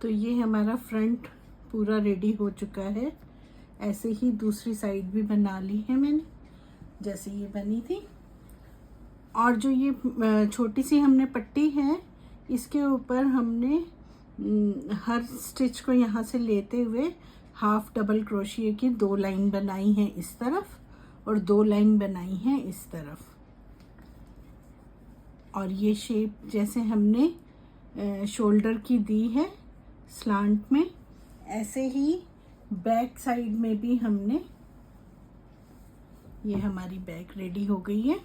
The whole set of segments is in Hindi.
तो ये हमारा फ्रंट पूरा रेडी हो चुका है। ऐसे ही दूसरी साइड भी बना ली है मैंने, जैसे ये बनी थी। और जो ये छोटी सी हमने पट्टी है, इसके ऊपर हमने हर स्टिच को यहाँ से लेते हुए हाफ डबल क्रोशिया की 2 लाइन बनाई हैं इस तरफ और 2 लाइन बनाई हैं इस तरफ। और ये शेप जैसे हमने शोल्डर की दी है स्लांट में, ऐसे ही बैक साइड में भी हमने, ये हमारी बैक रेडी हो गई है।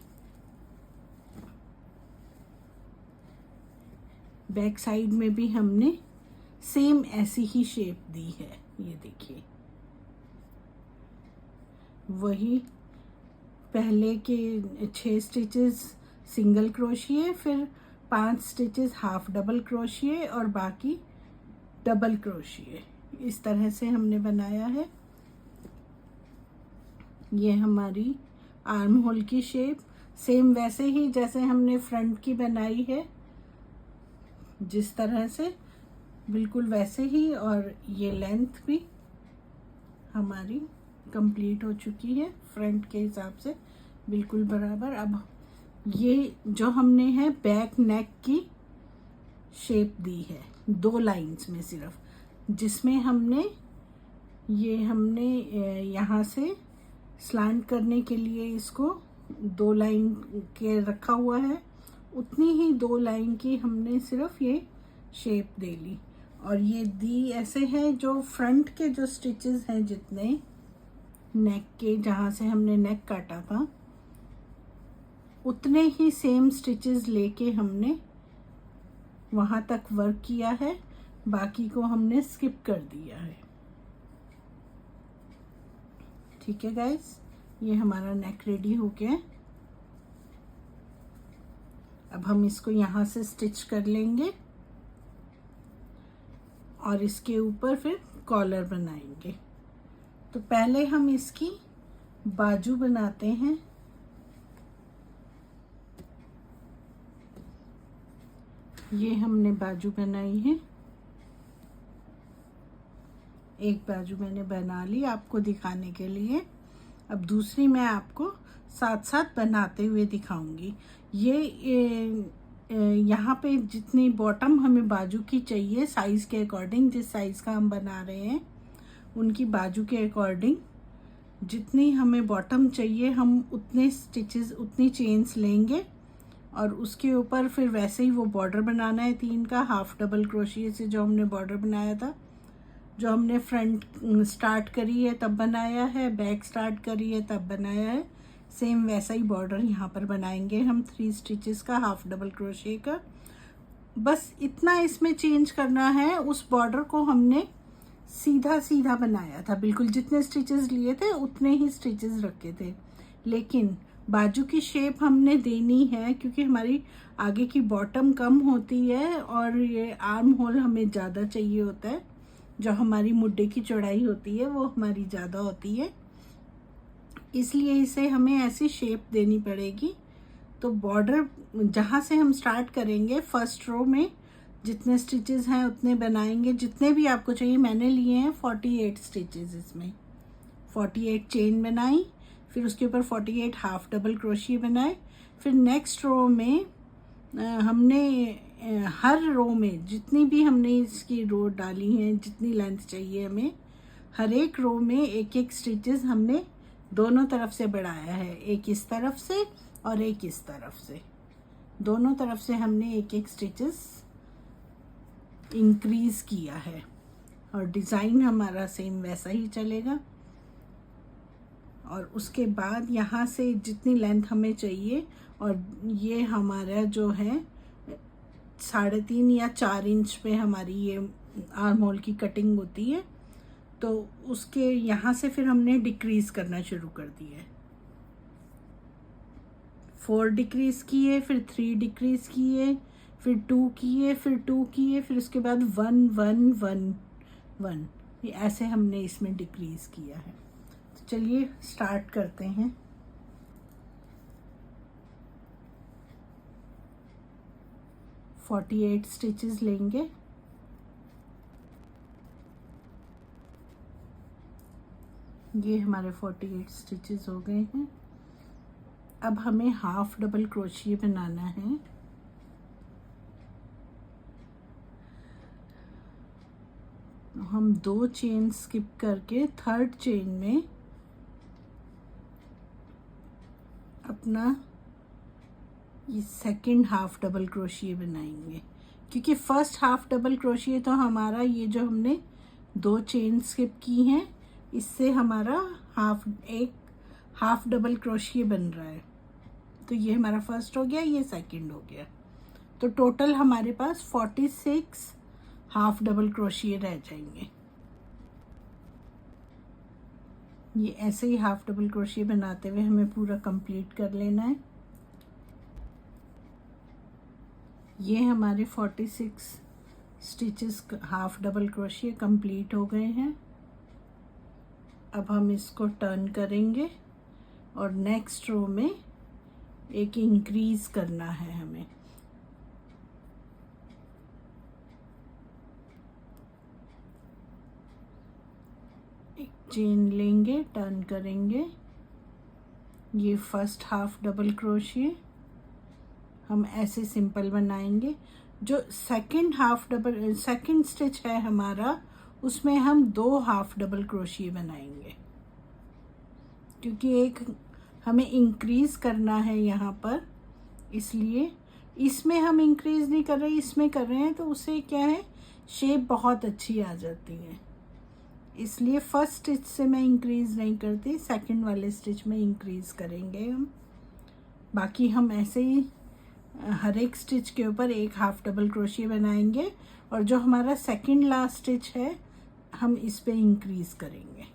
बैक साइड में भी हमने सेम ऐसी ही शेप दी है। ये देखिए, वही पहले के 6 स्टिचेस सिंगल क्रोशिए, फिर 5 स्टिचेस हाफ डबल क्रोशिए और बाकी डबल क्रोशिए, इस तरह से हमने बनाया है। ये हमारी आर्म होल की शेप सेम वैसे ही जैसे हमने फ्रंट की बनाई है, जिस तरह से बिल्कुल वैसे ही। और ये लेंथ भी हमारी कंप्लीट हो चुकी है फ्रंट के हिसाब से बिल्कुल बराबर। अब ये जो हमने है बैक नेक की शेप दी है 2 लाइंस में सिर्फ, जिसमें हमने यहाँ से स्लांट करने के लिए इसको 2 लाइन के रखा हुआ है, उतनी ही 2 लाइन की हमने सिर्फ ये शेप दे ली। और ये दी ऐसे है, जो फ्रंट के जो स्टिचेस हैं जितने नेक के, जहाँ से हमने नेक काटा था, उतने ही सेम स्टिचेस लेके हमने वहाँ तक वर्क किया है, बाकी को हमने स्किप कर दिया है। ठीक है गाइस, ये हमारा नेक रेडी हो गया। अब हम इसको यहाँ से स्टिच कर लेंगे और इसके ऊपर फिर कॉलर बनाएंगे। तो पहले हम इसकी बाजू बनाते हैं। ये हमने बाजू बनाई है, एक बाजू मैंने बना ली आपको दिखाने के लिए। अब दूसरी मैं आपको साथ साथ बनाते हुए दिखाऊंगी। ये यहाँ पे जितनी बॉटम हमें बाजू की चाहिए साइज़ के अकॉर्डिंग, जिस साइज़ का हम बना रहे हैं उनकी बाजू के अकॉर्डिंग जितनी हमें बॉटम चाहिए, हम उतने स्टिचेस उतनी चेन्स लेंगे और उसके ऊपर फिर वैसे ही वो बॉर्डर बनाना है 3 का, हाफ डबल क्रोशिए से जो हमने बॉर्डर बनाया था, जो हमने फ्रंट स्टार्ट करी है तब बनाया है, बैक स्टार्ट करी है तब बनाया है, सेम वैसा ही बॉर्डर यहाँ पर बनाएंगे हम 3 स्टिचेस का हाफ डबल क्रोशिए का। बस इतना इसमें चेंज करना है, उस बॉर्डर को हमने सीधा सीधा बनाया था, बिल्कुल जितने स्टिचेस लिए थे उतने ही स्टिचेस रखे थे, लेकिन बाजू की शेप हमने देनी है क्योंकि हमारी आगे की बॉटम कम होती है और ये आर्म होल हमें ज़्यादा चाहिए होता है, जो हमारी मुड्डे की चौड़ाई होती है वो हमारी ज़्यादा होती है, इसलिए इसे हमें ऐसी शेप देनी पड़ेगी। तो बॉर्डर जहाँ से हम स्टार्ट करेंगे, फर्स्ट रो में जितने स्टिचेस हैं उतने बनाएंगे, जितने भी आपको चाहिए। मैंने लिए हैं 48 स्टिचेस, इसमें 48 चेन बनाई, फिर उसके ऊपर 48 हाफ डबल क्रोशिए बनाए। फिर नेक्स्ट रो में हमने हर रो में जितनी भी हमने इसकी रो डाली हैं, जितनी लेंथ चाहिए हमें, हर एक रो में एक एक स्टिचेस हमने दोनों तरफ से बढ़ाया है, एक इस तरफ से और एक इस तरफ से, दोनों तरफ से हमने एक एक स्टिचेस इंक्रीज किया है और डिज़ाइन हमारा सेम वैसा ही चलेगा। और उसके बाद यहाँ से जितनी लेंथ हमें चाहिए, और ये हमारा जो है 3.5 या 4 इंच पे हमारी ये आर्म होल की कटिंग होती है, तो उसके यहाँ से फिर हमने डिक्रीज करना शुरू कर दिया है। 4 डिक्रीज किए, फिर 3 डिक्रीज किए, फिर 2 किए, फिर 2 किए, फिर उसके बाद 1 1 1 1, ये ऐसे हमने इसमें डिक्रीज किया है। तो चलिए स्टार्ट करते हैं। फोर्टी 48 स्टिचेस लेंगे, ये हमारे 48 स्टिचेस हो गए हैं। अब हमें हाफ डबल क्रोशिया बनाना है। हम 2 चेन स्किप करके थर्ड चेन में अपना ये सेकंड हाफ डबल क्रोशिया बनाएंगे, क्योंकि फर्स्ट हाफ डबल क्रोशिया तो हमारा ये जो हमने 2 चेन स्किप की हैं इससे हमारा एक हाफ डबल क्रोशिया बन रहा है। तो ये हमारा फर्स्ट हो गया, ये सेकंड हो गया। तो टोटल हमारे पास 46 हाफ डबल क्रोशिया रह जाएंगे। ये ऐसे ही हाफ डबल क्रोशिया बनाते हुए हमें पूरा कंप्लीट कर लेना है। ये हमारे 46 stitches half double crochet complete हो गए हैं। अब हम इसको टर्न करेंगे और नेक्स्ट रो में एक इंक्रीज करना है हमें। एक चेन लेंगे, टर्न करेंगे, ये फर्स्ट हाफ डबल क्रोशिया हम ऐसे सिंपल बनाएंगे। जो सेकंड स्टिच है हमारा उसमें हम 2 हाफ डबल क्रोशिया बनाएंगे, क्योंकि एक हमें इंक्रीज करना है यहाँ पर, इसलिए इसमें हम इंक्रीज नहीं कर रहे, इसमें कर रहे हैं, तो उससे क्या है शेप बहुत अच्छी आ जाती है। इसलिए फर्स्ट स्टिच से मैं इंक्रीज नहीं करती, सेकंड वाले स्टिच में इंक्रीज करेंगे हम। बाकी हम ऐसे ही हर एक स्टिच के ऊपर एक हाफ डबल क्रोशिया बनाएंगे और जो हमारा सेकंड लास्ट स्टिच है हम इस पे इंक्रीज करेंगे।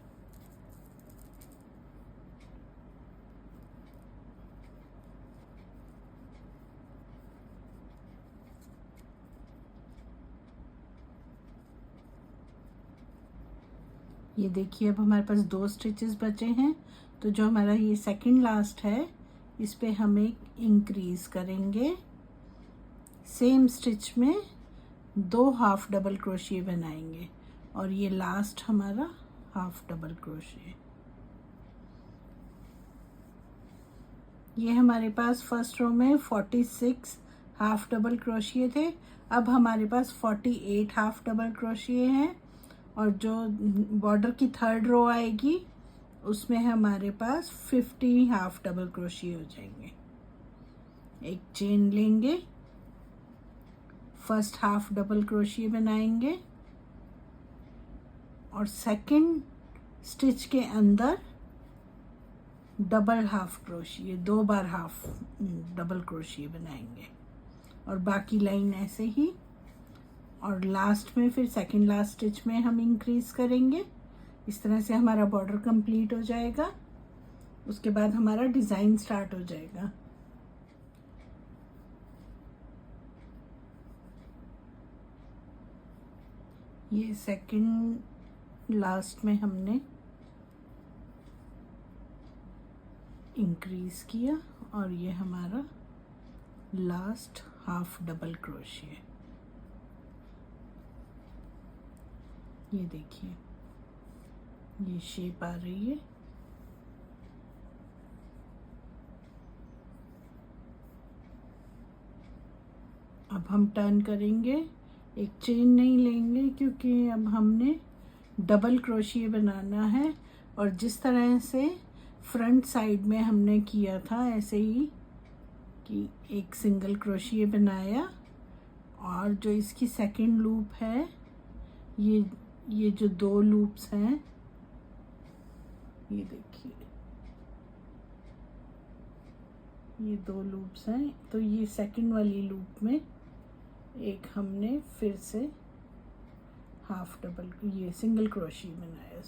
ये देखिए अब हमारे पास 2 स्टिचेस बचे हैं, तो जो हमारा ये सेकंड लास्ट है इस पे हम एक इंक्रीज करेंगे। सेम स्टिच में 2 हाफ डबल क्रोशिया बनाएंगे और ये लास्ट हमारा हाफ डबल क्रोशिया। ये हमारे पास फर्स्ट रो में 46 हाफ डबल क्रोशिया थे, अब हमारे पास 48 हाफ डबल क्रोशिया हैं और जो बॉर्डर की थर्ड रो आएगी उसमें हमारे पास 50 हाफ डबल क्रोशिया हो जाएंगे। एक चेन लेंगे, फर्स्ट हाफ डबल क्रोशिया बनाएंगे और सेकंड स्टिच के अंदर डबल हाफ क्रोशिया, 2 बार हाफ डबल क्रोशिया बनाएंगे और बाकी लाइन ऐसे ही। और लास्ट में फिर सेकंड लास्ट स्टिच में हम इंक्रीज करेंगे। इस तरह से हमारा बॉर्डर कंप्लीट हो जाएगा। उसके बाद हमारा डिज़ाइन स्टार्ट हो जाएगा। ये सेकंड लास्ट में हमने इंक्रीज किया और ये हमारा लास्ट हाफ डबल क्रोशिया। ये देखिए ये शेप आ रही है। अब हम टर्न करेंगे, एक चेन नहीं लेंगे क्योंकि अब हमने डबल क्रोशिया बनाना है और जिस तरह से फ्रंट साइड में हमने किया था ऐसे ही कि एक सिंगल क्रोशिया बनाया और जो इसकी सेकंड लूप है ये जो 2 लूप्स हैं ये देखिए ये 2 लूप्स हैं, तो ये सेकंड वाली लूप में एक हमने फिर से हाफ डबल ये सिंगल क्रोशिया बनाया,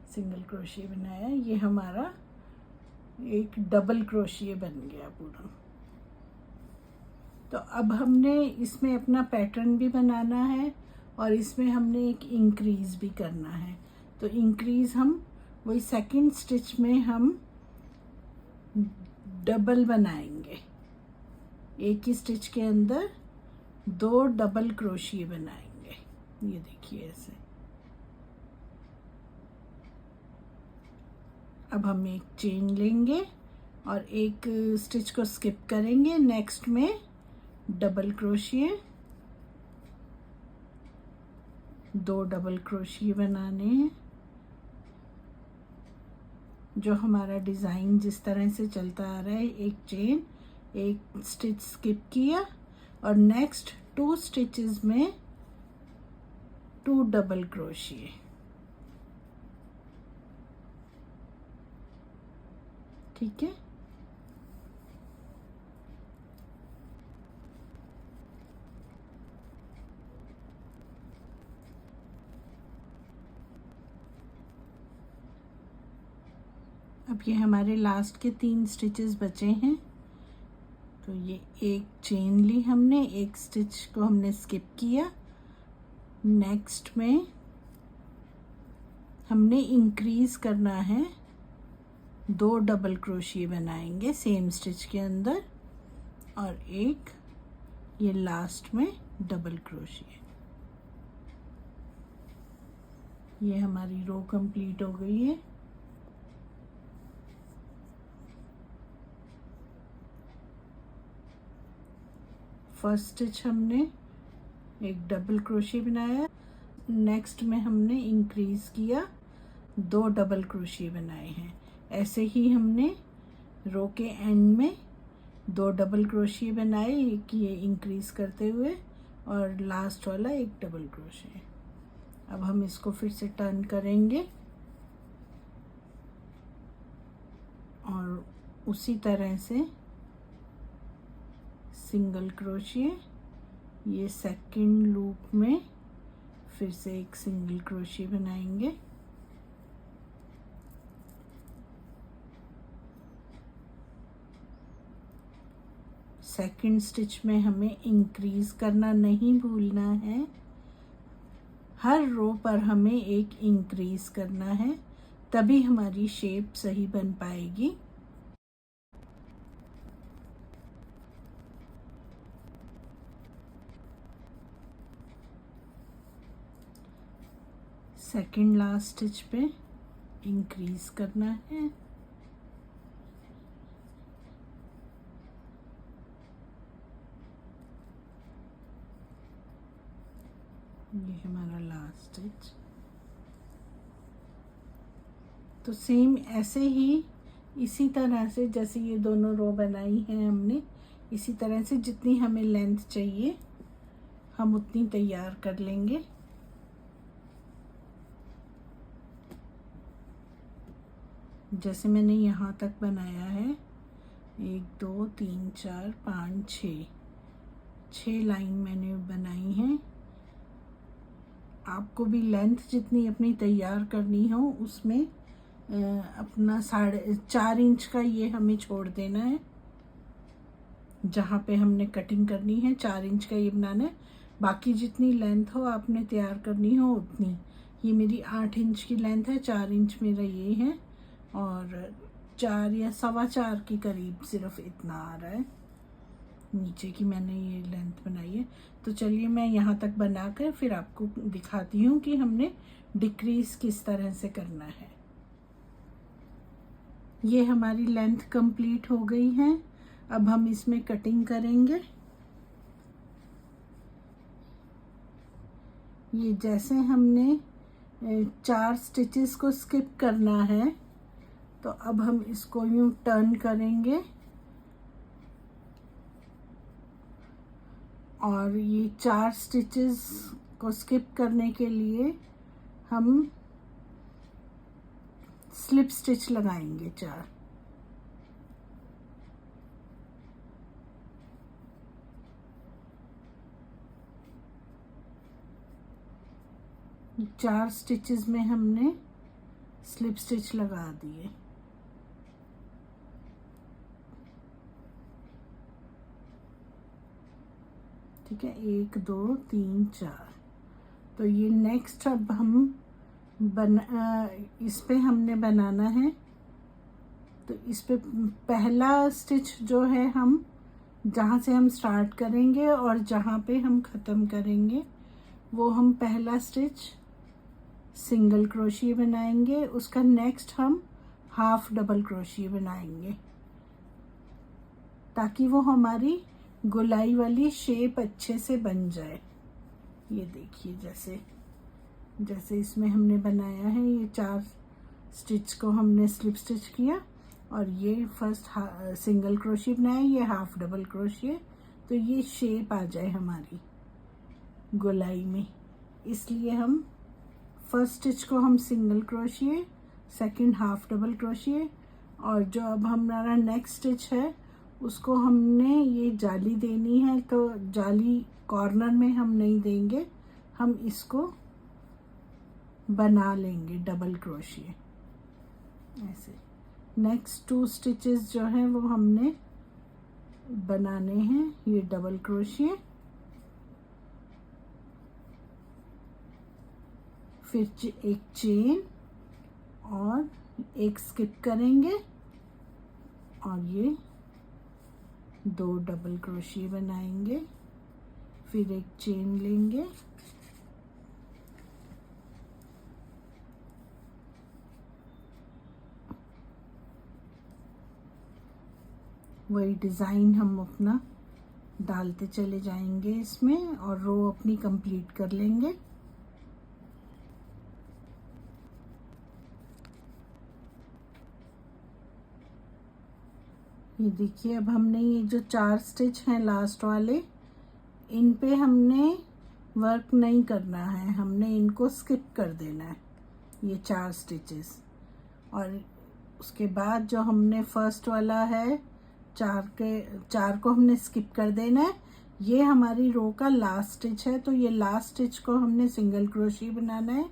सिंगल क्रोशिया बनाया। ये हमारा एक डबल क्रोशिया बन गया पूरा। तो अब हमने इसमें अपना पैटर्न भी बनाना है और इसमें हमने एक इंक्रीज भी करना है। तो इंक्रीज हम वही सेकंड स्टिच में हम डबल बनाएंगे, एक ही स्टिच के अंदर 2 डबल क्रोशिया बनाएंगे। ये देखिए ऐसे अब हम एक चेन लेंगे और एक स्टिच को स्किप करेंगे। नेक्स्ट में डबल क्रोशिए, 2 डबल क्रोशिए बनाने हैं। जो हमारा डिज़ाइन जिस तरह से चलता आ रहा है, एक चेन, एक स्टिच स्किप किया और नेक्स्ट 2 स्टिचेस में 2 डबल क्रोशिए। ठीक है, अब ये हमारे लास्ट के 3 स्टिचेस बचे हैं। तो ये एक चेन ली हमने, एक स्टिच को हमने स्किप किया। नेक्स्ट में हमने इंक्रीज करना है, 2 डबल क्रोशिए बनाएंगे सेम स्टिच के अंदर और एक ये लास्ट में डबल क्रोशिए। ये हमारी रो कंप्लीट हो गई है। फर्स्ट स्टिच हमने एक डबल क्रोशिए बनाया, नेक्स्ट में हमने इंक्रीज किया, 2 डबल क्रोशिए बनाए हैं। ऐसे ही हमने रो के एंड में 2 डबल क्रोशिए बनाए, एक ये इंक्रीज करते हुए और लास्ट वाला एक डबल क्रोशिए। अब हम इसको फिर से टर्न करेंगे और उसी तरह से सिंगल क्रोशिए, ये सेकंड लूप में फिर से एक सिंगल क्रोशिए बनाएंगे। सेकंड स्टिच में हमें इंक्रीज करना नहीं भूलना है, हर रो पर हमें एक इंक्रीज करना है, तभी हमारी शेप सही बन पाएगी। सेकंड लास्ट स्टिच पे इंक्रीज करना है, ये हमारा लास्ट स्टिच। तो सेम ऐसे ही इसी तरह से जैसे ये दोनों रो बनाई हैं हमने, इसी तरह से जितनी हमें लेंथ चाहिए हम उतनी तैयार कर लेंगे। जैसे मैंने यहाँ तक बनाया है, 1 2 3 4 5 6 लाइन मैंने बनाई हैं। आपको भी लेंथ जितनी अपनी तैयार करनी हो उसमें अपना 4.5 इंच का ये हमें छोड़ देना है। जहाँ पे हमने कटिंग करनी है 4 इंच का ये बनाना है। बाकी जितनी लेंथ हो आपने तैयार करनी हो उतनी। ये मेरी 8 इंच की लेंथ है, 4 इंच मेरा ये है और 4 या 4.25 के करीब सिर्फ इतना आ रहा है नीचे की मैंने ये लेंथ बनाई है। तो चलिए मैं यहाँ तक बनाकर फिर आपको दिखाती हूँ कि हमने डिक्रीज किस तरह से करना है। ये हमारी लेंथ कंप्लीट हो गई है। अब हम इसमें कटिंग करेंगे। ये जैसे हमने 4 स्टिचेस को स्किप करना है, तो अब हम इसको यूं टर्न करेंगे और ये 4 स्टिचेस को स्किप करने के लिए हम स्लिप स्टिच लगाएंगे 4। चार स्टिचेस में हमने स्लिप स्टिच लगा दिए। ठीक है, 1 2 3 4। तो ये नेक्स्ट अब हम इस पे हमने बनाना है। तो इस पे पहला स्टिच जो है हम जहाँ से हम स्टार्ट करेंगे और जहाँ पे हम ख़त्म करेंगे वो हम पहला स्टिच सिंगल क्रोशिए बनाएंगे। उसका नेक्स्ट हम हाफ डबल क्रोशिया बनाएंगे ताकि वो हमारी गोलाई वाली शेप अच्छे से बन जाए। ये देखिए जैसे जैसे इसमें हमने बनाया है, ये 4 स्टिच को हमने स्लिप स्टिच किया और ये फर्स्ट सिंगल क्रोशिया बनाया, ये हाफ डबल क्रोशिया, तो ये शेप आ जाए हमारी गोलाई में। इसलिए हम फर्स्ट स्टिच को हम single crochet, second half double crochet, और जो अब हमारा नेक्स्ट स्टिच है उसको हमने ये जाली देनी है, तो जाली कॉर्नर में हम नहीं देंगे, हम इसको बना लेंगे डबल क्रोशिया ऐसे। नेक्स्ट 2 स्टिचेस जो हैं वो हमने बनाने हैं, ये डबल क्रोशिया, फिर एक चेन और एक स्किप करेंगे और ये 2 डबल क्रोशिया बनाएंगे, फिर एक चेन लेंगे, वही डिज़ाइन हम अपना डालते चले जाएंगे इसमें और रो अपनी कंप्लीट कर लेंगे। ये देखिए अब हमने ये जो 4 स्टिच हैं लास्ट वाले, इन पे हमने वर्क नहीं करना है, हमने इनको स्किप कर देना है, ये 4 स्टिचेस। और उसके बाद जो हमने फर्स्ट वाला है 4 को हमने स्किप कर देना है। ये हमारी रो का लास्ट स्टिच है, तो ये लास्ट स्टिच को हमने सिंगल क्रोशिया बनाना है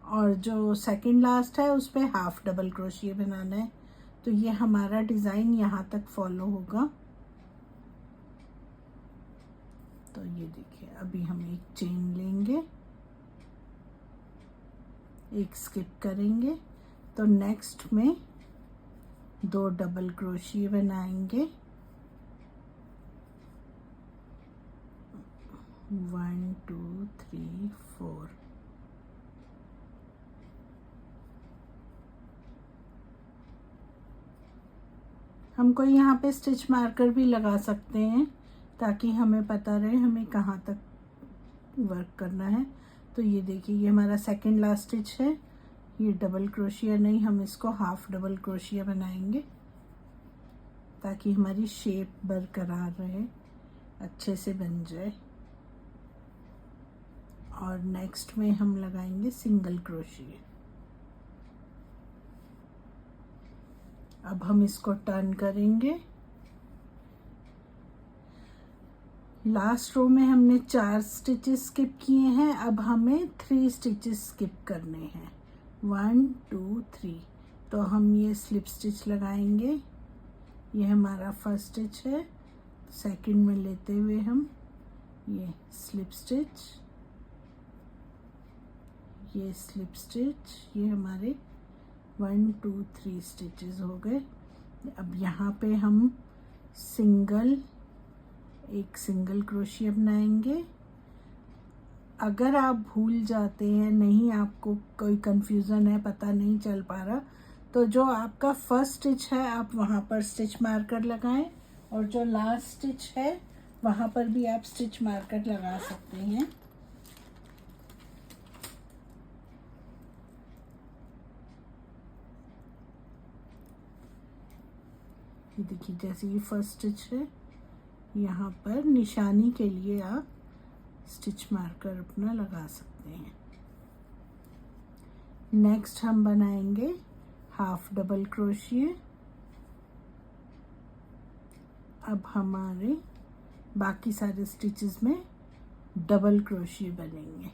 और जो सेकंड लास्ट है उस पे हाफ डबल क्रोशिया बनाना है। तो ये हमारा डिज़ाइन यहाँ तक फॉलो होगा। तो ये देखिए अभी हम एक चेन लेंगे, एक स्किप करेंगे, तो नेक्स्ट में 2 डबल क्रोशिया बनाएंगे, 1 2 3 4। हमको यहाँ पे स्टिच मार्कर भी लगा सकते हैं ताकि हमें पता रहे हमें कहाँ तक वर्क करना है। तो ये देखिए ये हमारा सेकंड लास्ट स्टिच है, ये डबल क्रोशिया नहीं, हम इसको हाफ डबल क्रोशिया बनाएंगे ताकि हमारी शेप बरकरार रहे, अच्छे से बन जाए। और नेक्स्ट में हम लगाएंगे सिंगल क्रोशिया। अब हम इसको टर्न करेंगे। लास्ट रो में हमने 4 स्टिचेस स्किप किए हैं, अब हमें 3 स्टिचेस स्किप करने हैं, 1 2 3। तो हम ये स्लिप स्टिच लगाएंगे, ये हमारा फर्स्ट स्टिच है, सेकंड में लेते हुए हम ये स्लिप स्टिच, ये स्लिप स्टिच, ये हमारे 1 2 3 स्टिचेस हो गए। अब यहाँ पे हम एक सिंगल क्रोशिया बनाएंगे। अगर आप भूल जाते हैं, नहीं आपको कोई कंफ्यूजन है, पता नहीं चल पा रहा, तो जो आपका फर्स्ट स्टिच है आप वहाँ पर स्टिच मार्कर लगाएं और जो लास्ट स्टिच है वहाँ पर भी आप स्टिच मार्कर लगा सकते हैं। ये देखिए जैसे ये फर्स्ट स्टिच है, यहाँ पर निशानी के लिए आप स्टिच मार्कर अपना लगा सकते हैं। नेक्स्ट हम बनाएंगे हाफ डबल क्रोशिया। अब हमारे बाकी सारे स्टिचेस में डबल क्रोशिया बनेंगे,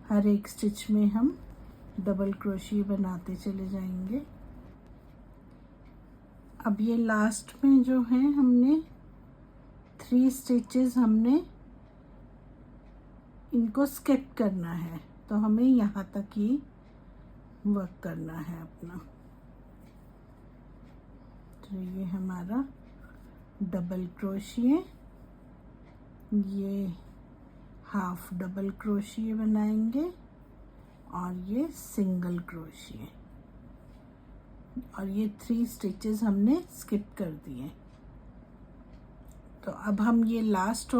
हर एक स्टिच में हम डबल क्रोशिया बनाते चले जाएंगे। अब ये लास्ट में जो है हमने 3 स्टिचेस हमने इनको स्किप करना है, तो हमें यहाँ तक ही वर्क करना है अपना। तो ये हमारा डबल क्रोशिया, ये हाफ डबल क्रोशिया बनाएंगे और ये सिंगल क्रोशिया। और ये 3 स्टिचेस हमने स्किप कर दिए। तो अब हम ये लास्ट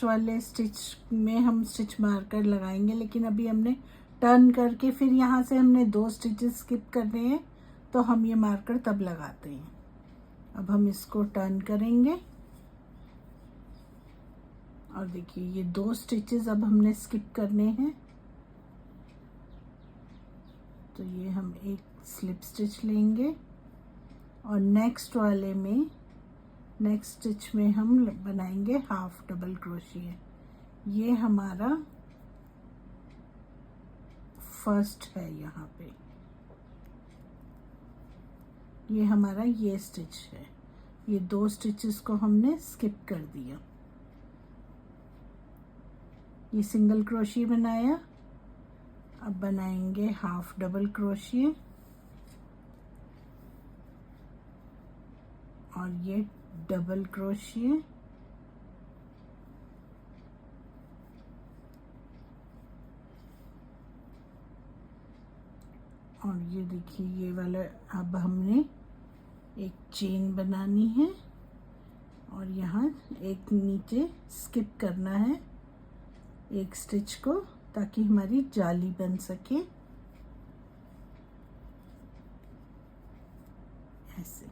वाले स्टिच में हम स्टिच मार्कर लगाएंगे, लेकिन अभी हमने टर्न करके फिर यहाँ से हमने 2 स्टिचेस स्किप करने हैं, तो हम ये मार्कर तब लगाते हैं। अब हम इसको टर्न करेंगे और देखिए ये 2 स्टिचेस अब हमने स्किप करने हैं। तो ये हम एक स्लिप स्टिच लेंगे और नेक्स्ट स्टिच में हम बनाएंगे हाफ डबल क्रोशिया। ये हमारा फर्स्ट है, यहाँ पे ये हमारा ये स्टिच है। ये 2 स्टिचेस को हमने स्किप कर दिया। ये सिंगल क्रोशिया बनाया, अब बनाएंगे हाफ डबल क्रोशिया और ये डबल क्रोशिया और ये देखिए ये वाला अब हमने एक चेन बनानी है और यहाँ एक नीचे स्किप करना है एक स्टिच को, ताकि हमारी जाली बन सके। ऐसे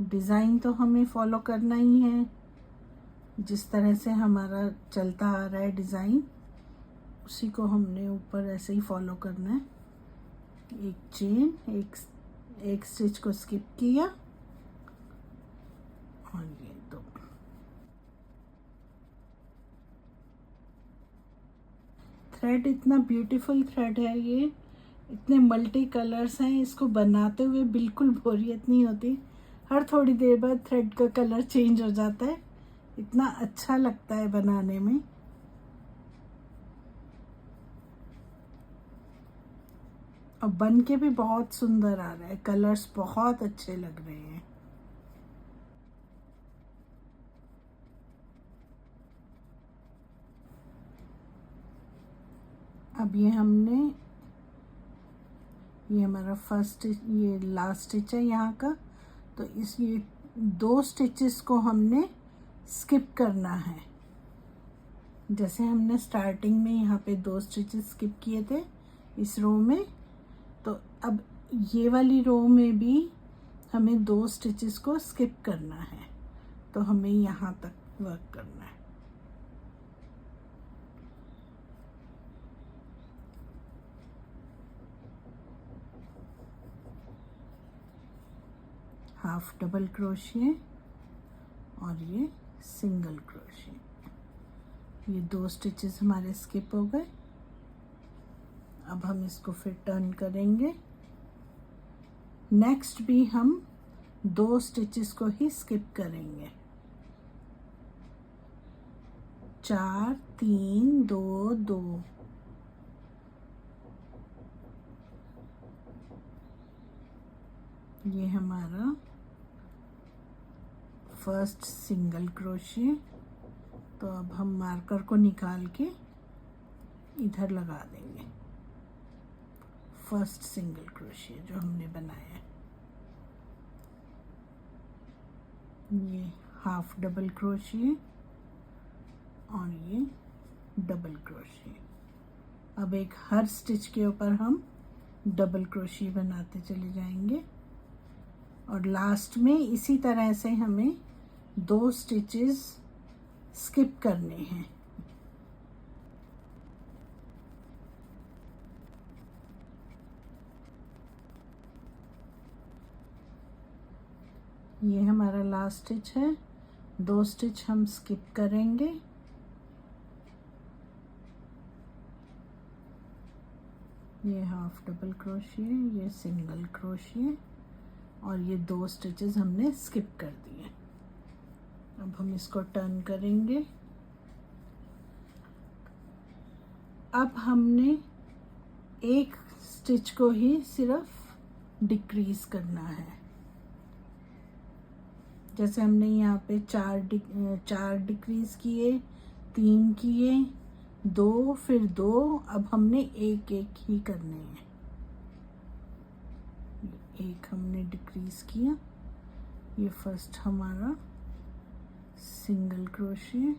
डिज़ाइन तो हमें फॉलो करना ही है, जिस तरह से हमारा चलता आ रहा है डिज़ाइन, उसी को हमने ऊपर ऐसे ही फॉलो करना है। एक चेन, एक स्टिच को स्किप किया और ये 2। थ्रेड इतना ब्यूटीफुल थ्रेड है, ये इतने मल्टी कलर्स हैं, इसको बनाते हुए बिल्कुल बोरियत नहीं होती। हर थोड़ी देर बाद थ्रेड का कलर चेंज हो जाता है, इतना अच्छा लगता है बनाने में। और बन के भी बहुत सुंदर आ रहा है, कलर्स बहुत अच्छे लग रहे हैं। अब ये हमारा फर्स्ट, ये लास्ट स्टिच है यहाँ का, तो ये 2 स्टिचेस को हमने स्किप करना है। जैसे हमने स्टार्टिंग में यहाँ पे 2 स्टिचेस स्किप किए थे इस रो में, तो अब ये वाली रो में भी हमें 2 स्टिचेस को स्किप करना है। तो हमें यहाँ तक वर्क करना है। हाफ डबल क्रोशिया और ये सिंगल क्रोशिया, ये 2 स्टिचेस हमारे स्किप हो गए। अब हम इसको फिर टर्न करेंगे। नेक्स्ट भी हम 2 स्टिचेस को ही स्किप करेंगे। 4 3 2 2। ये हमारा फर्स्ट सिंगल क्रोशिया। तो अब हम मार्कर को निकाल के इधर लगा देंगे। फर्स्ट सिंगल क्रोशिया जो हमने बनाया है, ये हाफ डबल क्रोशिया और ये डबल क्रोशिया। अब एक हर स्टिच के ऊपर हम डबल क्रोशिया बनाते चले जाएंगे और लास्ट में इसी तरह से हमें 2 स्टिचेस स्किप करने हैं। ये हमारा लास्ट स्टिच है, 2 स्टिच हम स्किप करेंगे। ये हाफ डबल क्रोशिया, ये सिंगल क्रोशिया और ये 2 स्टिचेस हमने स्किप कर दिए। अब हम इसको टर्न करेंगे। अब हमने एक स्टिच को ही सिर्फ डिक्रीज करना है। जैसे हमने यहाँ पे 4 डिक्रीज किए, 3 किए, 2 फिर 2, अब हमने एक एक ही करने हैं। एक हमने डिक्रीज किया, ये फर्स्ट हमारा सिंगल क्रोशिया।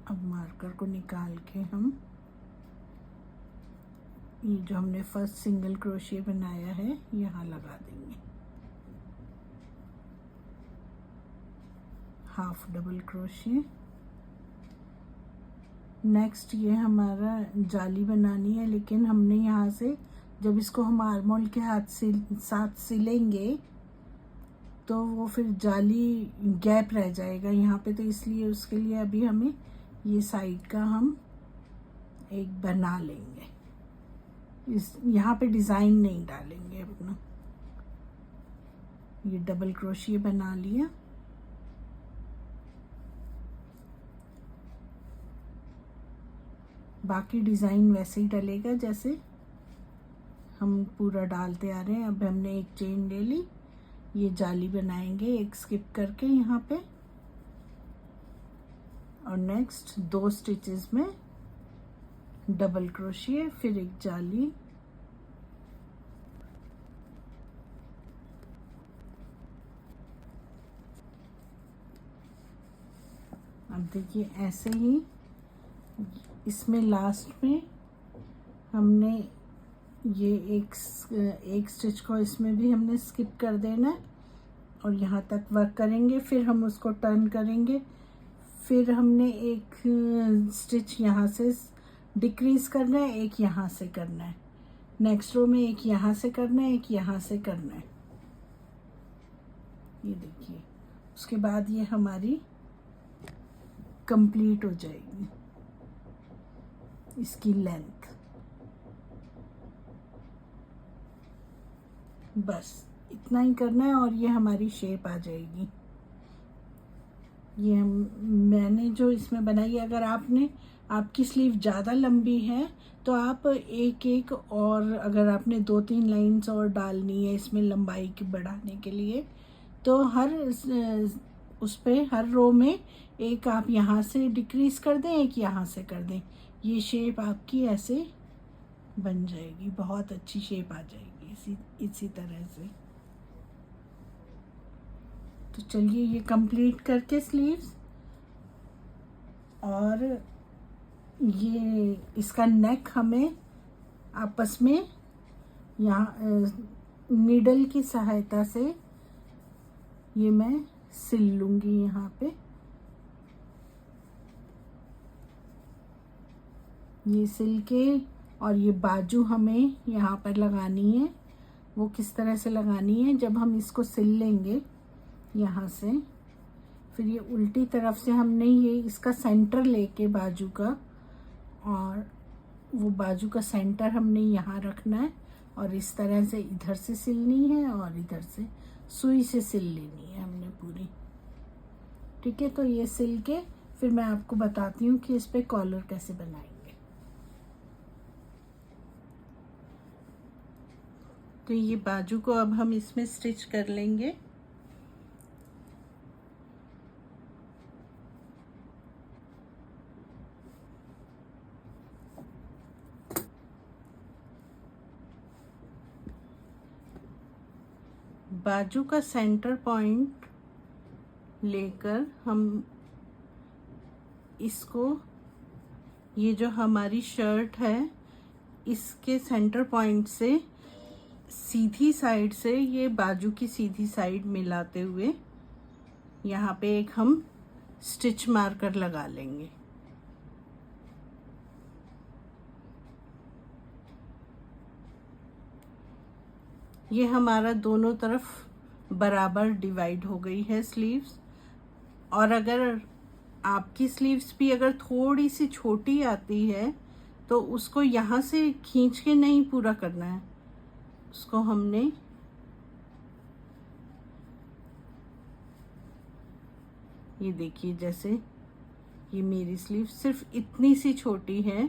अब मार्कर को निकाल के हम ये जो हमने फर्स्ट सिंगल क्रोशिया बनाया है यहाँ लगा देंगे। Half double crochet. नेक्स्ट ये हमारा जाली बनानी है, लेकिन हमने यहाँ से जब इसको हम आर्मोल के साथ सिलेंगे तो वो फिर जाली गैप रह जाएगा यहाँ पे, तो इसलिए उसके लिए अभी हमें ये साइड का हम एक बना लेंगे। इस यहाँ पे डिज़ाइन नहीं डालेंगे अपना। ये डबल क्रोशिया बना लिया। बाकी डिज़ाइन वैसे ही डलेगा जैसे हम पूरा डालते आ रहे हैं। अब हमने एक चेन ले ली, ये जाली बनाएंगे एक स्किप करके यहाँ पे, और नेक्स्ट 2 स्टिचेस में डबल क्रोशिया, फिर एक जाली। अब देखिए ऐसे ही इसमें लास्ट में हमने ये एक स्टिच को इसमें भी हमने स्किप कर देना है और यहाँ तक वर्क करेंगे, फिर हम उसको टर्न करेंगे। फिर हमने एक स्टिच यहाँ से डिक्रीज करना है, एक यहाँ से करना है। नेक्स्ट रो में एक यहाँ से करना है, एक यहाँ से करना है। ये देखिए, उसके बाद ये हमारी कंप्लीट हो जाएगी इसकी लेंथ। बस इतना ही करना है और ये हमारी शेप आ जाएगी। ये मैंने जो इसमें बनाई, अगर आपकी स्लीव ज़्यादा लंबी है तो आप एक एक, और अगर आपने 2-3 लाइंस और डालनी है इसमें लंबाई की बढ़ाने के लिए, तो उस पे हर रो में एक आप यहाँ से डिक्रीज कर दें, एक यहाँ से कर दें। ये शेप आपकी ऐसे बन जाएगी, बहुत अच्छी शेप आ जाएगी इसी तरह से। तो चलिए ये कंप्लीट करके स्लीव्स, और ये इसका नेक हमें आपस में यहाँ नीडल की सहायता से ये मैं सिल लूँगी यहाँ पे। ये सिल के, और ये बाजू हमें यहाँ पर लगानी है। वो किस तरह से लगानी है, जब हम इसको सिल लेंगे यहाँ से, फिर ये उल्टी तरफ से हमने ये इसका सेंटर लेके बाजू का, और वो बाजू का सेंटर हमने यहाँ रखना है, और इस तरह से इधर से सिलनी है और इधर से सुई से सिल लेनी है हमने पूरी। ठीक है, तो ये सिल के फिर मैं आपको बताती हूँ कि इस पे कॉलर कैसे बनाएंगे। तो ये बाजू को अब हम इसमें स्टिच कर लेंगे। बाजू का सेंटर पॉइंट लेकर हम इसको, ये जो हमारी शर्ट है इसके सेंटर पॉइंट से सीधी साइड से ये बाजू की सीधी साइड मिलाते हुए यहाँ पे एक हम स्टिच मार्कर लगा लेंगे। ये हमारा दोनों तरफ बराबर डिवाइड हो गई है स्लीव्स। और अगर आपकी स्लीव्स भी अगर थोड़ी सी छोटी आती है तो उसको यहाँ से खींच के नहीं पूरा करना है, उसको हमने ये देखिए, जैसे ये मेरी स्लीव सिर्फ इतनी सी छोटी है,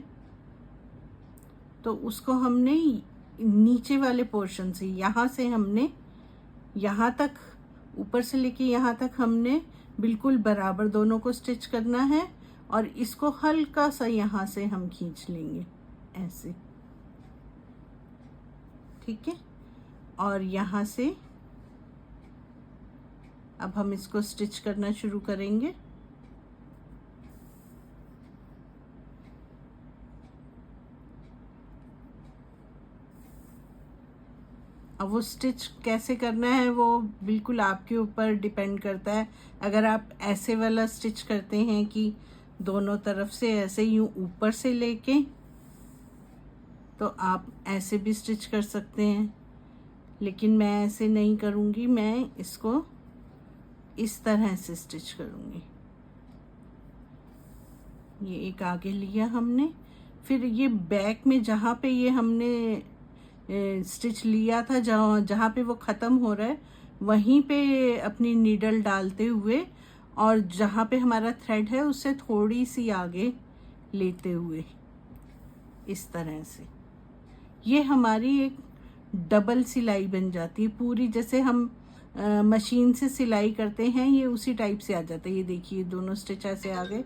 तो उसको हमने नीचे वाले पोर्शन से, यहाँ से हमने यहाँ तक, ऊपर से लेके यहाँ तक हमने बिल्कुल बराबर दोनों को स्टिच करना है। और इसको हल्का सा यहाँ से हम खींच लेंगे ऐसे, ठीक है। और यहाँ से अब हम इसको स्टिच करना शुरू करेंगे। अब वो स्टिच कैसे करना है वो बिल्कुल आपके ऊपर डिपेंड करता है। अगर आप ऐसे वाला स्टिच करते हैं कि दोनों तरफ से ऐसे यूं ऊपर से लेके, तो आप ऐसे भी स्टिच कर सकते हैं, लेकिन मैं ऐसे नहीं करूँगी, मैं इसको इस तरह से स्टिच करूँगी। ये एक आगे लिया हमने, फिर ये बैक में जहाँ पे ये हमने स्टिच लिया था, जहाँ पे वो ख़त्म हो रहा है वहीं पे अपनी नीडल डालते हुए और जहाँ पे हमारा थ्रेड है उससे थोड़ी सी आगे लेते हुए इस तरह से ये हमारी एक डबल सिलाई बन जाती है पूरी। जैसे हम मशीन से सिलाई करते हैं ये उसी टाइप से आ जाता है। ये देखिए दोनों स्टिच ऐसे आ गए।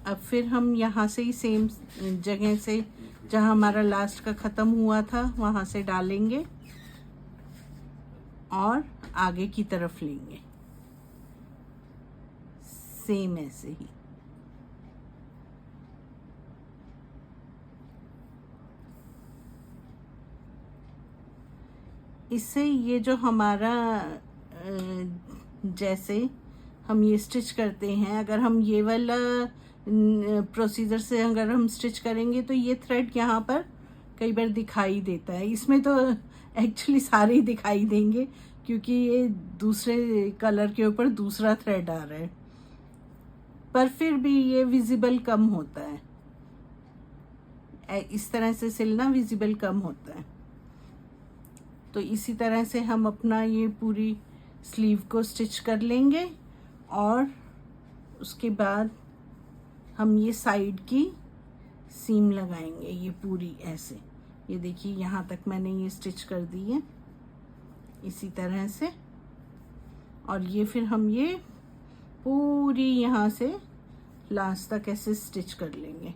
अब फिर हम यहाँ से ही सेम जगह से जहाँ हमारा लास्ट का ख़त्म हुआ था वहाँ से डालेंगे और आगे की तरफ लेंगे, सेम ऐसे ही। इससे ये जो हमारा जैसे हम ये स्टिच करते हैं, अगर हम ये वाला प्रोसीजर से अगर हम स्टिच करेंगे तो ये थ्रेड यहाँ पर कई बार दिखाई देता है। इसमें तो एक्चुअली सारे ही दिखाई देंगे क्योंकि ये दूसरे कलर के ऊपर दूसरा थ्रेड आ रहा है, पर फिर भी ये विजिबल कम होता है। इस तरह से सिलना विजिबल कम होता है। तो इसी तरह से हम अपना ये पूरी स्लीव को स्टिच कर लेंगे और उसके बाद हम ये साइड की सीम लगाएंगे ये पूरी ऐसे। ये देखिए यहाँ तक मैंने ये स्टिच कर दी है इसी तरह से, और ये फिर हम ये पूरी यहाँ से लास्ट तक ऐसे स्टिच कर लेंगे,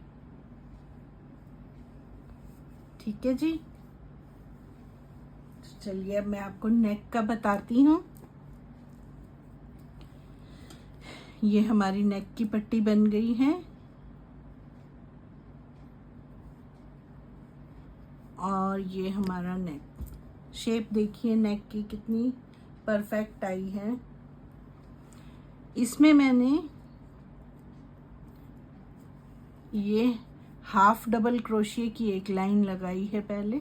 ठीक है जी। चलिए अब मैं आपको नेक का बताती हूँ। ये हमारी नेक की पट्टी बन गई है और ये हमारा नेक शेप देखिए नेक की कितनी परफेक्ट आई है। इसमें मैंने ये हाफ डबल क्रोशिया की एक लाइन लगाई है। पहले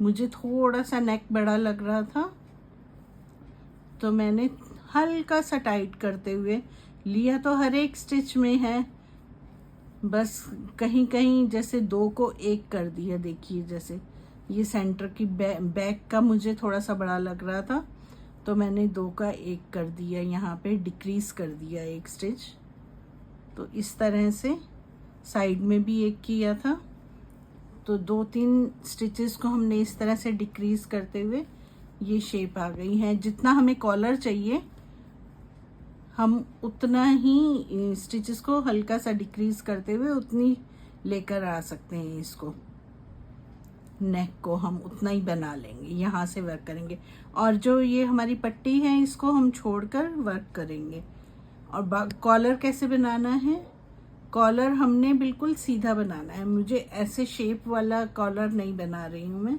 मुझे थोड़ा सा नेक बड़ा लग रहा था तो मैंने हल्का सा टाइट करते हुए लिया, तो हर एक स्टिच में है, बस कहीं कहीं जैसे 2 को 1 कर दिया। देखिए जैसे ये सेंटर की बैक का मुझे थोड़ा सा बड़ा लग रहा था तो मैंने 2 का 1 कर दिया, यहाँ पे डिक्रीज कर दिया 1 स्टिच। तो इस तरह से साइड में भी 1 किया था, तो 2-3 स्टिचेस को हमने इस तरह से डिक्रीज करते हुए ये शेप आ गई है। जितना हमें कॉलर चाहिए हम उतना ही स्टिचेस को हल्का सा डिक्रीज करते हुए उतनी लेकर आ सकते हैं। इसको नेक को हम उतना ही बना लेंगे, यहाँ से वर्क करेंगे और जो ये हमारी पट्टी है इसको हम छोड़कर वर्क करेंगे। और कॉलर कैसे बनाना है, कॉलर हमने बिल्कुल सीधा बनाना है। मुझे ऐसे शेप वाला कॉलर नहीं बना रही हूँ मैं,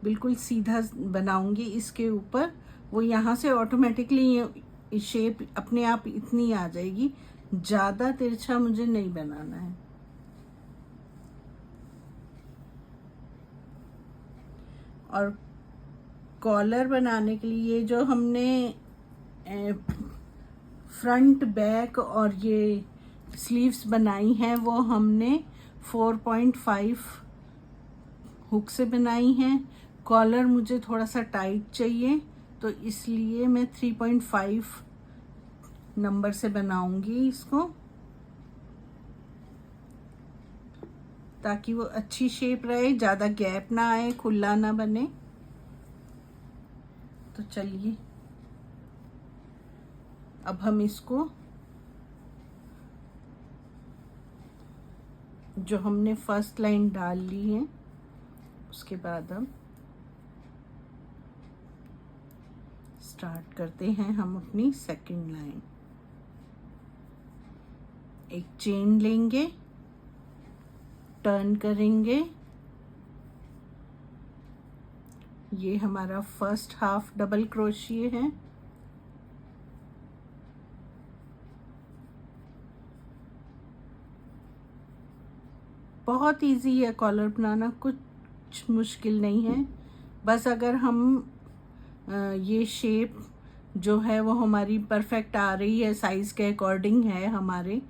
बिल्कुल सीधा बनाऊंगी इसके ऊपर। वो यहाँ से ऑटोमेटिकली शेप अपने आप इतनी आ जाएगी, ज़्यादा तिरछा मुझे नहीं बनाना है। और कॉलर बनाने के लिए जो हमने फ्रंट बैक और ये स्लीव्स बनाई हैं वो हमने 4.5 हुक से बनाई हैं। कॉलर मुझे थोड़ा सा टाइट चाहिए तो इसलिए मैं 3.5 नंबर से बनाऊंगी इसको, ताकि वो अच्छी शेप रहे, ज़्यादा गैप ना आए, खुला ना बने। तो चलिए अब हम इसको जो हमने फर्स्ट लाइन डाल ली है उसके बाद हम स्टार्ट करते हैं हम अपनी सेकंड लाइन। एक चेन लेंगे, टर्न करेंगे, ये हमारा फर्स्ट हाफ डबल क्रोशिए है। बहुत इजी है कॉलर बनाना, कुछ मुश्किल नहीं है। बस अगर हम ये शेप जो है वो हमारी परफेक्ट आ रही है, साइज के अकॉर्डिंग है हमारे,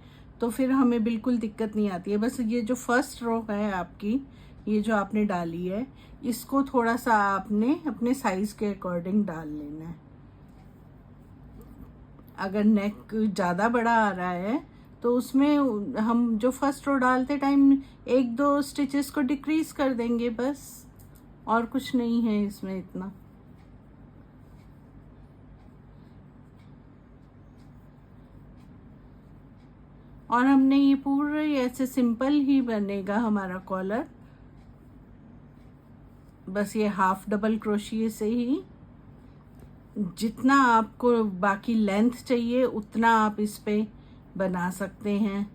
तो फिर हमें बिल्कुल दिक्कत नहीं आती है। बस ये जो फर्स्ट रो है आपकी, ये जो आपने डाली है, इसको थोड़ा सा आपने अपने साइज के अकॉर्डिंग डाल लेना है। अगर नेक ज़्यादा बड़ा आ रहा है तो उसमें हम जो फर्स्ट रो डालते टाइम 1-2 स्टिचेस को डिक्रीज कर देंगे बस, और कुछ नहीं है इसमें इतना। और हमने ये पूरे ऐसे सिंपल ही बनेगा हमारा कॉलर, बस ये हाफ डबल क्रोशिए से ही। जितना आपको बाकी लेंथ चाहिए उतना आप इस पे बना सकते हैं,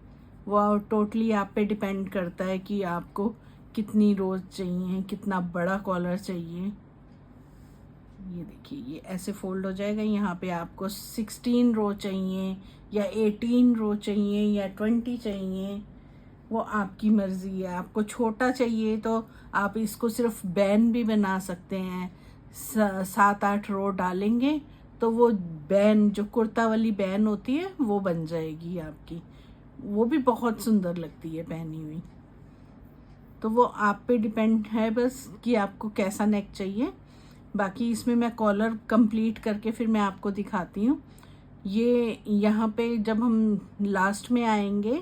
वो टोटली आप पे डिपेंड करता है कि आपको कितनी रोज चाहिए, कितना बड़ा कॉलर चाहिए। ये देखिए ये ऐसे फोल्ड हो जाएगा। यहाँ पे आपको 16 रो चाहिए या 18 रो चाहिए या 20 चाहिए, वो आपकी मर्जी है। आपको छोटा चाहिए तो आप इसको सिर्फ बैन भी बना सकते हैं। 7-8 रो डालेंगे तो वो बैन, जो कुर्ता वाली बैन होती है, वो बन जाएगी आपकी। वो भी बहुत सुंदर लगती है पहनी हुई। तो वो आप पे डिपेंड है बस कि आपको कैसा नेक चाहिए। बाकी इसमें मैं कॉलर कंप्लीट करके फिर मैं आपको दिखाती हूँ। ये यहाँ पे जब हम लास्ट में आएंगे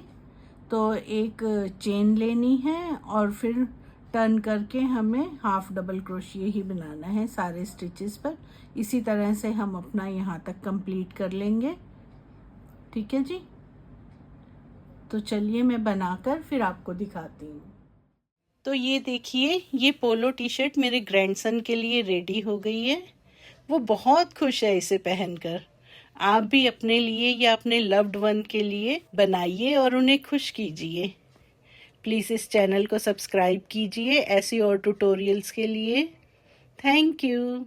तो एक चेन लेनी है और फिर टर्न करके हमें हाफ डबल क्रोशिए ही बनाना है सारे स्टिचेस पर। इसी तरह से हम अपना यहाँ तक कंप्लीट कर लेंगे। ठीक है जी, तो चलिए मैं बनाकर फिर आपको दिखाती हूँ। तो ये देखिए, ये पोलो टी शर्ट मेरे ग्रैंडसन के लिए रेडी हो गई है। वो बहुत खुश है इसे पहनकर। आप भी अपने लिए या अपने लव्ड वन के लिए बनाइए और उन्हें खुश कीजिए। प्लीज़ इस चैनल को सब्सक्राइब कीजिए ऐसी और ट्यूटोरियल्स के लिए। Thank you.